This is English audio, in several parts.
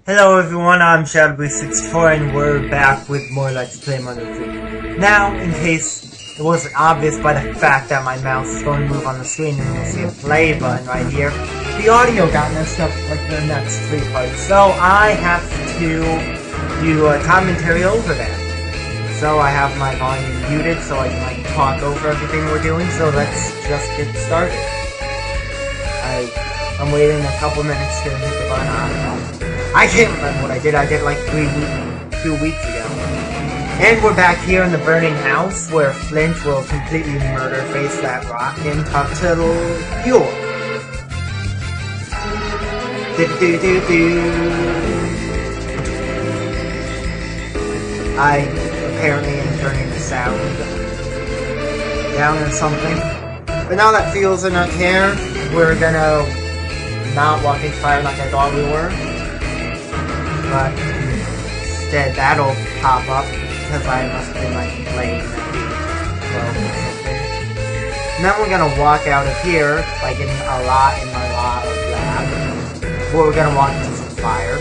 Hello everyone, I'm Shadowboy64 and we're back with more Let's Play Mother 3. Now, in case it wasn't obvious by the fact that my mouse is going to move on the screen and you'll see a play button right here, the audio got messed up like the next 3 parts, so I have to do a commentary over that. So I have my volume muted so I can talk over everything we're doing, so let's just get started. I'm waiting a couple minutes to hit the button. I don't know. I can't remember what I did. I did like 2 weeks ago. And we're back here in the burning house where Flint will completely murder face that rock and talk to Fuel. I apparently am turning the sound down or something. But now that Fuel's are not here, we're gonna not walk into fire like I thought we were. But instead that'll pop up because I must have been playing that game 12 or something. And then we're gonna walk out of here, in my lot of lab, where we're gonna walk into some fire.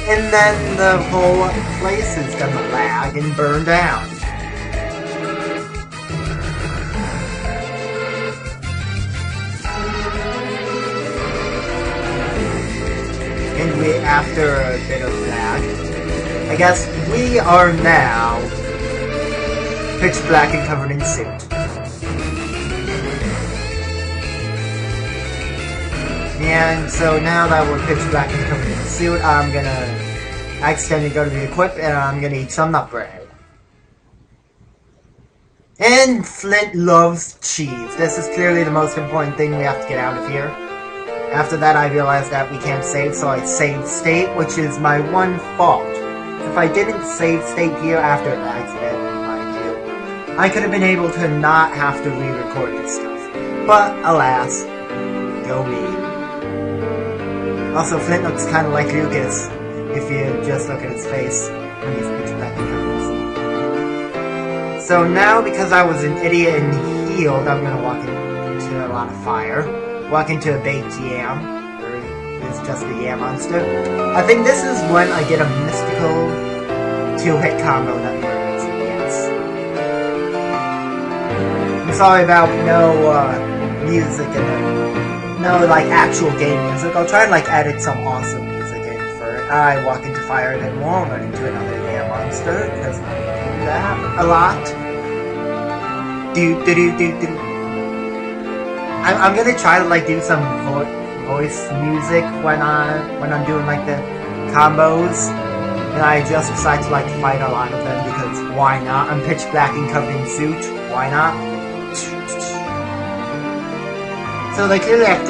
And then the whole place is gonna lag and burn down. And after a bit of lag, I guess we are now pitch black and covered in soot. And so now that we're pitch black and covered in soot, I'm gonna accidentally go to the equip and I'm gonna eat some nut bread. And Flint loves cheese. This is clearly the most important thing we have to get out of here. After that, I realized that we can't save, so I saved state, which is my one fault. If I didn't save state here after an accident, mind you, I could have been able to not have to re-record this stuff. But, alas, go me. Also, Flint looks kind of like Lucas, if you just look at his face when he's pitch black and covered. So now, because I was an idiot and healed, I'm gonna walk into a lot of fire. Walk into a baked yam, or it's just a yam monster. I think this is when I get a mystical 2-hit combo that murders, yes. I'm sorry about no music and no actual game music. I'll try and edit some awesome music in for it. I walk into fire and then won't run into another yam monster, because I do that a lot. I'm gonna try to do some voice music when I'm doing the combos, and I just decide to fight a lot of them because why not? I'm pitch black and covered in soot. Why not? So they clearly have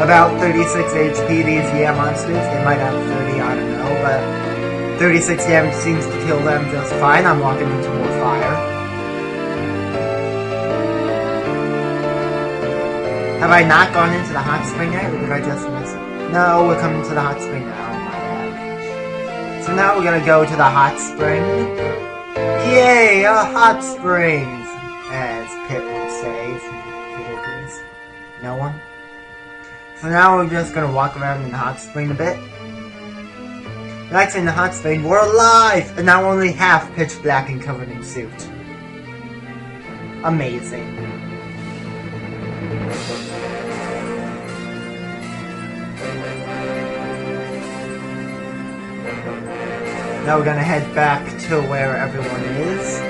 about 36 HP. These monsters. They might have 30. I don't know, but 36 damage seems to kill them just fine. I'm walking into more fire. Have I not gone into the hot spring yet, or did I just miss it? No, we're coming to the hot spring now, my bad. So now we're gonna go to the hot spring. Yay, a hot springs! As Pip would say, no one? So now we're just gonna walk around in the hot spring a bit. Next in the hot spring, we're alive! And now only half pitch black and covered in soot. Amazing. Now we're gonna head back to where everyone is.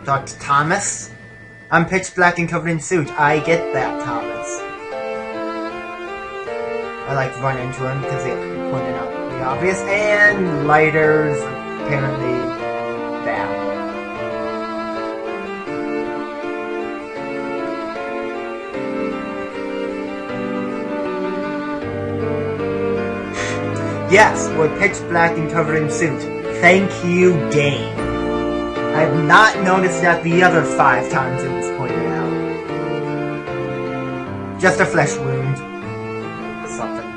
Talk to Thomas. I'm pitch black and covered in soot. I get that, Thomas. I run into him because he pointed out the obvious. And lighters apparently bad. Yes, we're pitch black and covered in soot. Thank you, game. I have not noticed that the other 5 times it was pointed out. Just a flesh wound. Something.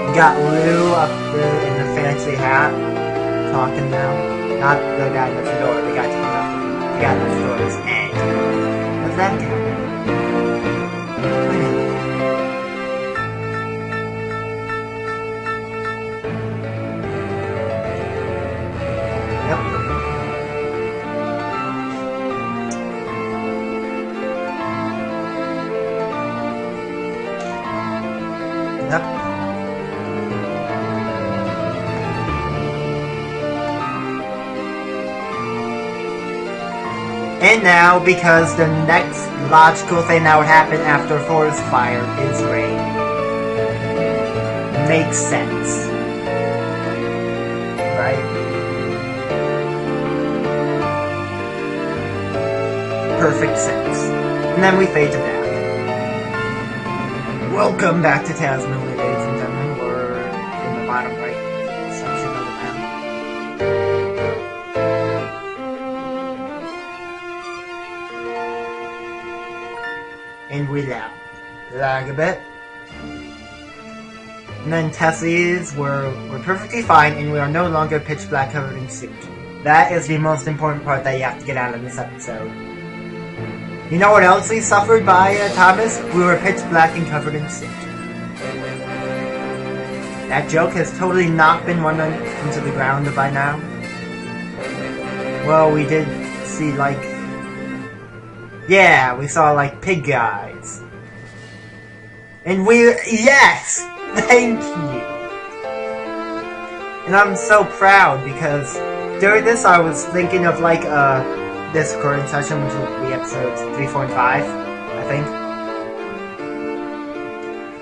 We got Lou up there in the fancy hat. Talking now. Not the guy next door, the guy to the left. The guy next door is Ed. does that count? And now, because the next logical thing that would happen after forest fire is rain. Makes sense. Right? Perfect sense. And then we fade to black. Welcome back to Tasmania, ladies and gentlemen. We're in the bottom right section of the map. And we lag a bit. And then Tessie's we're perfectly fine, and we are no longer pitch black covered in soot. That is the most important part that you have to get out of this episode. You know what else we suffered by, Thomas? We were pitch black and covered in soot. That joke has totally not been run into the ground by now. Well, we did see, like... Yeah, we saw, like, pig guys. And yes! Thank you! And I'm so proud, because during this I was thinking of, like, this recording session, which will be episodes 3, 4, and 5, I think.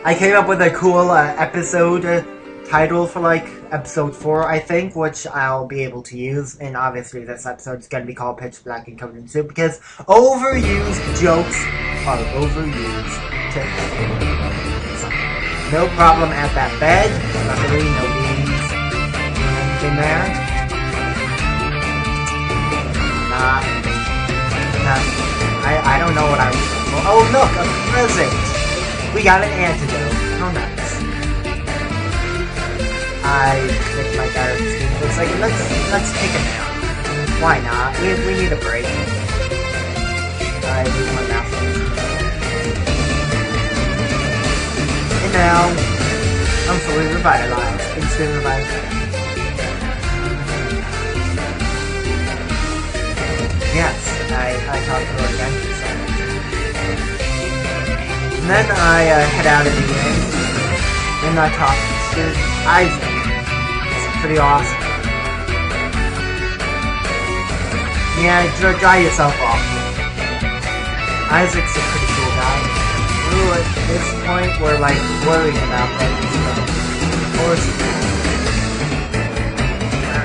I came up with a cool episode title for, like, episode 4, I think, which I'll be able to use. And obviously this episode is going to be called Pitch Black and Covered in Soot, because overused jokes are overused to no problem at that bed. Luckily, nobody's doing anything there. I don't know what I was doing. Oh, look, a present! We got an antidote. How nice. I picked my guy scheme for a second. Let's take a nap. Why not? We need a break. I lose my mouth. And now, I'm fully revitalized. Instant revival. Yes, I talked to her again. And then I head out of the game. Then I talk to Isaac. It's pretty awesome. Yeah, dry yourself off. Isaac's a pretty cool guy. Ooh, at this point, we're like worried about that. Of course.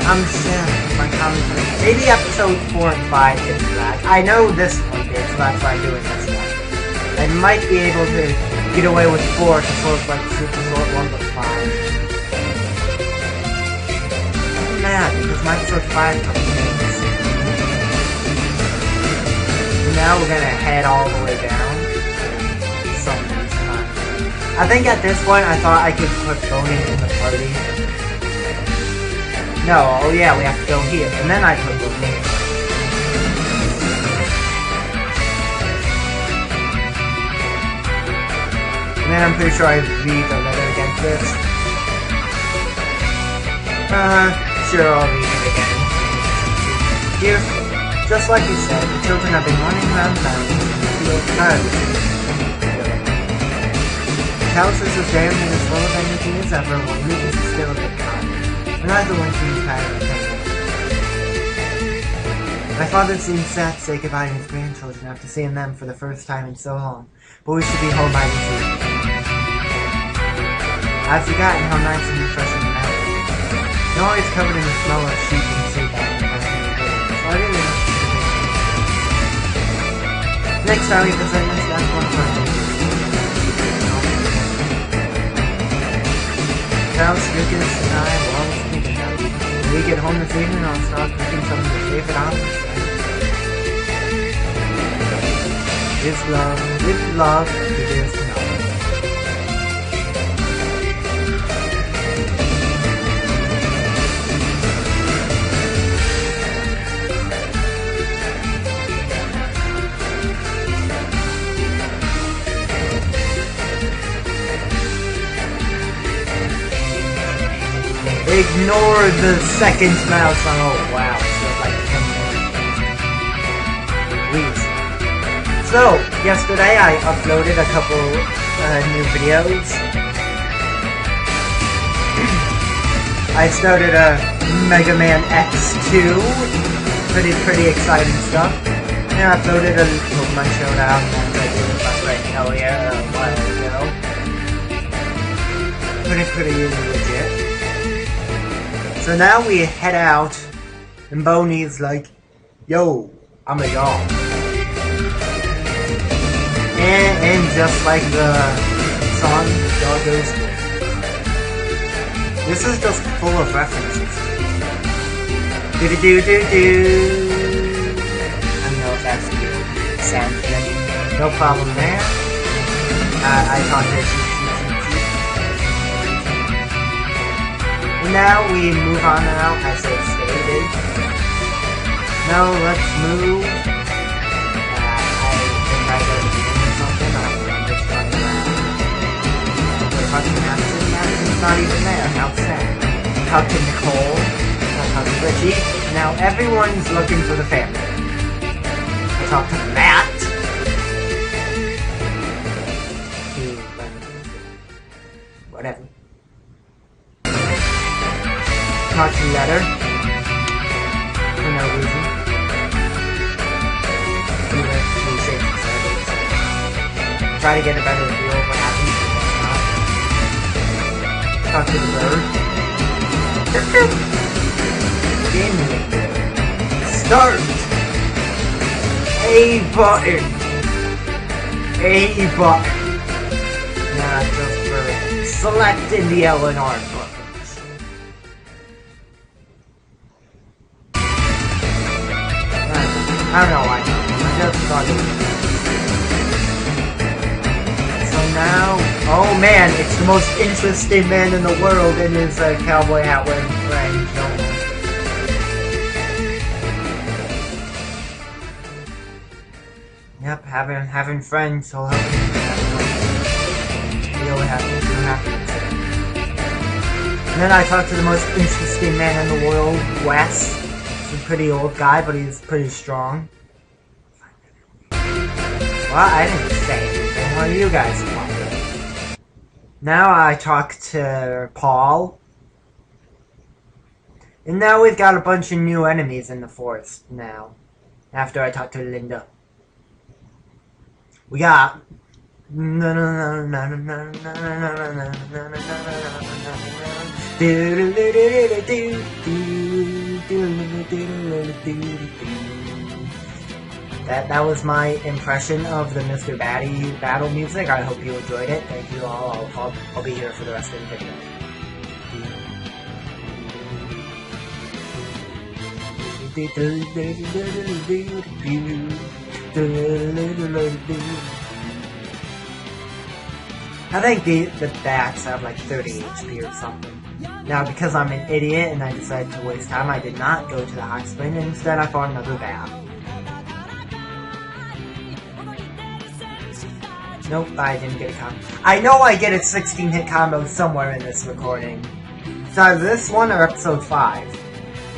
I'm sad. My commentary. Maybe episode 4 and 5 is black. I know this one did, so that's why I'm doing this one. I might be able to get away with 4 because 4 is like a super short one, but 5. I'm mad because my episode 5 comes in. So now we're gonna head all the way down. Some reason. I think at this point I thought I could put Boney in the party. No, oh yeah, we have to go here. And then I put Boney. And then I'm pretty sure I read the letter against this. Sure, I'll read it again. Here, just like you said, the children have been running around town and feel tired. The house is as damn and as full of anything as ever, while Lucas is still a bit calm. And I'm the one feeling tired of him. My father seems sad to say goodbye to his grandchildren after seeing them for the first time in so long, but we should be home by this evening. I've forgotten how nice and refreshing the night is. You're always covered in the smell of sheep and sea back in the past few days, so I really want you to visit. Next time we visit this, that's one for me. Charles, Lucas, and I will always think about you. When we get home this evening, I'll start cooking some of your favorite omelets. With love, the dearest Mel. Ignore the second mouse. Oh wow, so like 10 minutes. Please. So, yesterday I uploaded a couple new videos. I started a Mega Man X2. Pretty exciting stuff. And I uploaded a Pokemon Showdown that I did with my friend Elliot a while ago. Pretty legit. So now we head out, and Boney's like, yo, I'm a y'all. And just like the song, Dog Goes Good. This is just full of references. Do-do-do-do-do. I don't know if that's the sound thing. No problem there. I thought this. Now we move on now, as I stated. Now let's move. I think I got to do something. I'm just running around. We're talking Madison's not even there. How sad. Talk to Nicole. Talk to Richie. Now everyone's looking for the family. I talk to Matt. Whatever. Talk to Letter. For no reason. Try to get a better view of what happens, but talk to the bird. Game window. Start! A button! A button! Now just for selecting the L and R buttons. I don't know why. I just thought it. So now, oh man, it's the most interesting man in the world and his cowboy hat wearing friend. Yep, having friends will help you. You'll have happiness. And then I talked to the most interesting man in the world, Wes. He's a pretty old guy, but he's pretty strong. Well, I didn't say anything. What are you guys talking? Now I talk to Paul. And now we've got a bunch of new enemies in the forest now. After I talk to Linda. We got... That was my impression of the Mr. Batty battle music. I hope you enjoyed it. Thank you all. I'll be here for the rest of the video. I think the bats have like 30 HP or something. Now, because I'm an idiot and I decided to waste time, I did not go to the hot spring, and instead I fought another bat. Nope, I didn't get a combo. I know I get a 16-hit combo somewhere in this recording. It's either this one or episode 5.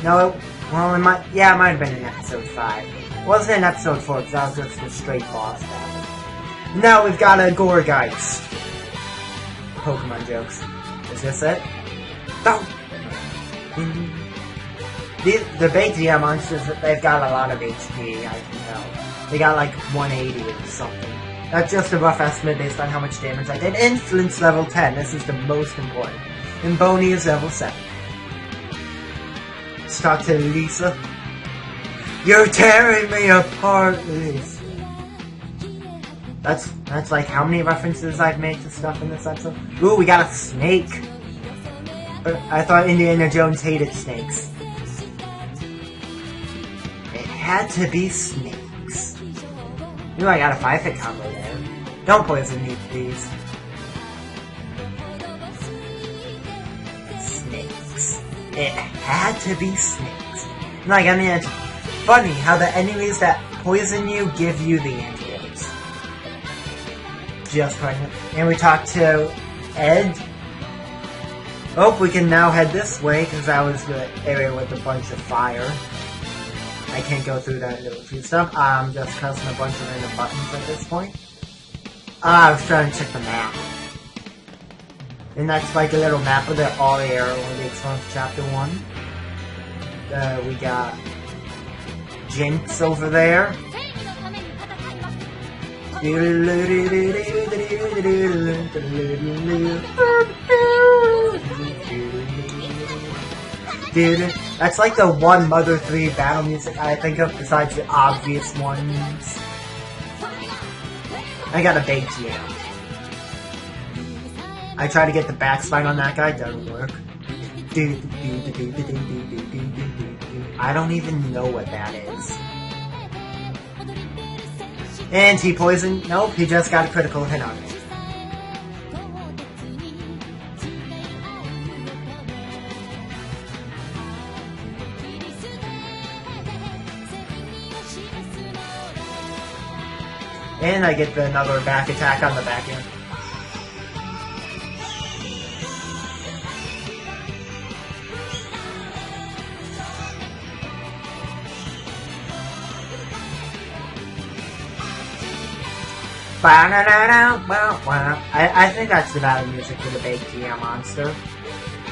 No, well, it might have been in episode 5. It wasn't in episode 4, because that was just a straight boss battle. Now we've got a Goregeist. Pokemon jokes. Is this it? No! The big GM monsters, they've got a lot of HP, I can tell. They got like 180 or something. That's just a rough estimate based on how much damage I did. And Flint's level 10, this is the most important. And Boney is level 7. Let's talk to Lisa. You're tearing me apart, Lisa. That's like how many references I've made to stuff in this episode. Ooh, we got a snake. But I thought Indiana Jones hated snakes. It had to be snakes. Ooh, I got a 5-hit combo there. Don't poison me, please. Snakes. It had to be snakes. Like, I mean, it's funny how the enemies that poison you give you the antidotes. Just pregnant. And we talked to Ed. Oh, we can now head this way, because that was the area with a bunch of fire. I can't go through that little stuff. I'm just pressing a bunch of random buttons at this point. I was trying to check the map. And that's like a little map of all the area when we explain chapter 1. We got Jinx over there. Dude, that's like the one Mother 3 battle music I think of besides the obvious ones. I got a big TM. I try to get the backslide on that guy, doesn't work. I don't even know what that is. And he poisoned. Nope, he just got a critical hit on me. And I get another back attack on the back end. I think that's the battle music for the big TM monster.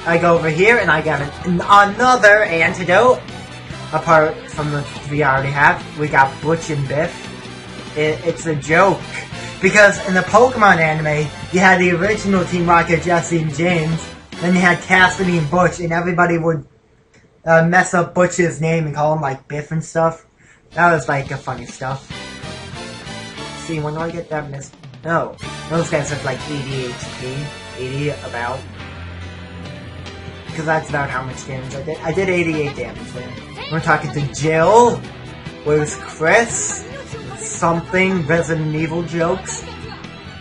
I go over here and I got another antidote. Apart from the 3 I already have, we got Butch and Biff. It's a joke. Because in the Pokemon anime, you had the original Team Rocket, Jesse and James, then you had Cassidy and Butch, and everybody would mess up Butch's name and call him like Biff and stuff. That was like the funny stuff. See, when do I get that miss? No. Those guys have like 80 HP. 80 about. Because that's about how much damage I did. I did 88 damage there. We're talking to Jill. Where's Chris? Something Resident Evil jokes.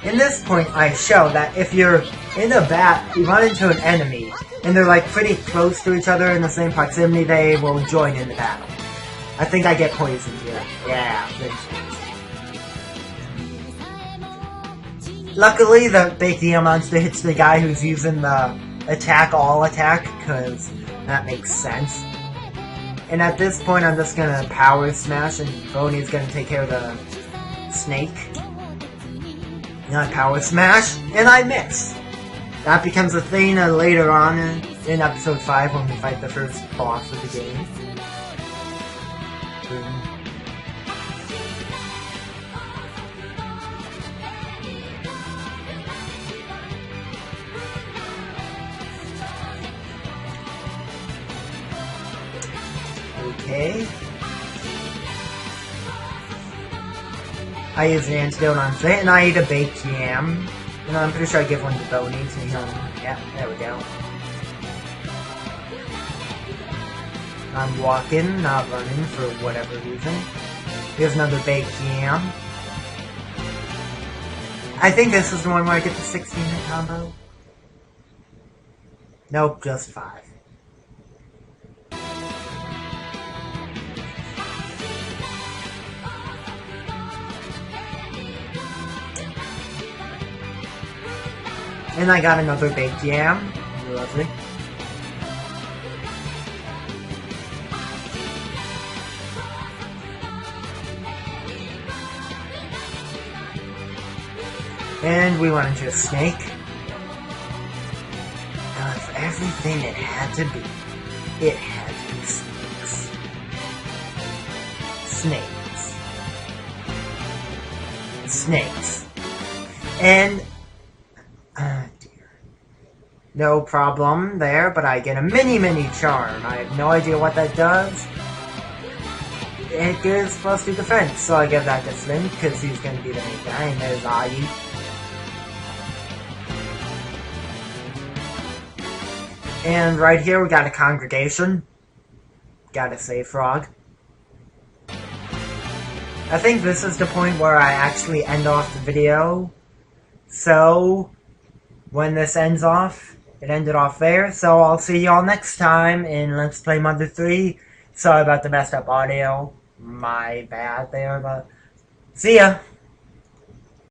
In this point, I show that if you're in a you run into an enemy, and they're like pretty close to each other in the same proximity, they will join in the battle. I think I get poisoned here. Yeah, luckily, the big TM monster hits the guy who's using the all attack, because that makes sense. And at this point, I'm just gonna power smash, and Boney's gonna take care of the snake. And I power smash, and I miss. That becomes a thing later on in episode 5 when we fight the first boss of the game. Okay. I use an antidote on Fit, and I eat a baked yam. And I'm pretty sure I give one to Boney to heal him. Yeah, there we go. I'm walking, not running for whatever reason. Here's another baked yam. I think this is the one where I get the 16-hit combo. Nope, just 5. And I got another baked yam. Lovely. And we went into a snake. Now, for everything it had to be snakes. Snakes. And no problem there, but I get a mini charm. I have no idea what that does. It gives +2 defense, so I give that to Flynn, because he's going to be the main guy, and there's Ayi. And right here we got a congregation. Got a save frog. I think this is the point where I actually end off the video. So, when this ends off, it ended off there, so I'll see y'all next time in Let's Play Mother 3. Sorry about the messed up audio. My bad there, but see ya!